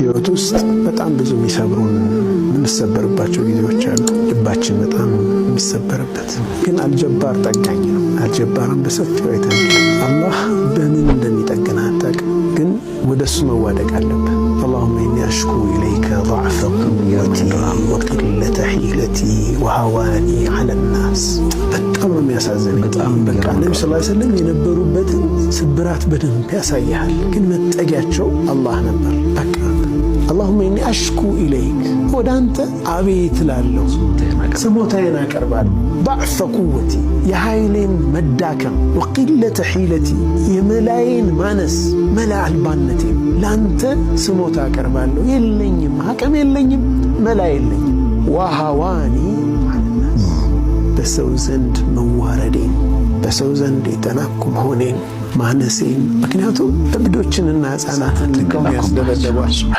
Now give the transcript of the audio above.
ህይወት ውስጥ በጣም ብዙ የሚሰብሩን የምንሰበርባቸው ጊዜዎች አሉ። ልባችን በጣም የሚሰበርበት ግን አልጀባር ጠጋኝ ነው። አልጀባርን በሰፊው አይተናል። አላህ በምን እንደሚጠግን አታውቅም፣ ግን ወደሱ መዋደቅ አለብህ። اللهم إني أشكو إليك ضعف قوتي وقلة حيلتي وهواني على الناس በጣም ነው የሚያሳዝነኝ። በቃ ነብዩ ሰለላሁ ዐለይሂ ወሰለም የነበሩበትን ስብራት በደንብ ያሳያል፣ ግን መጠጊያቸው አላህ ነበር። በቃ اللهم إني أشكو إليك ወደ አንተ አቤት እላለሁ፣ ስሞታዬን አቀርባለሁ። ضعف قوتي የኃይሌን መዳከም፣ وقلة حيلتي የመላዬን ማነስ፣ መላ አልባነቴን ላንተ ስሞታ አቀርባለሁ። የለኝም፣ አቅም የለኝም፣ መላ የለኝም። ወሃዋኒ አልናስ በሰው ዘንድ መዋረዴን፣ በሰው ዘንድ የተናኩ መሆኔን፣ ማነሴን። ምክንያቱም እብዶችንና ሕፃናትን ልቀው ያስደበደቧቸው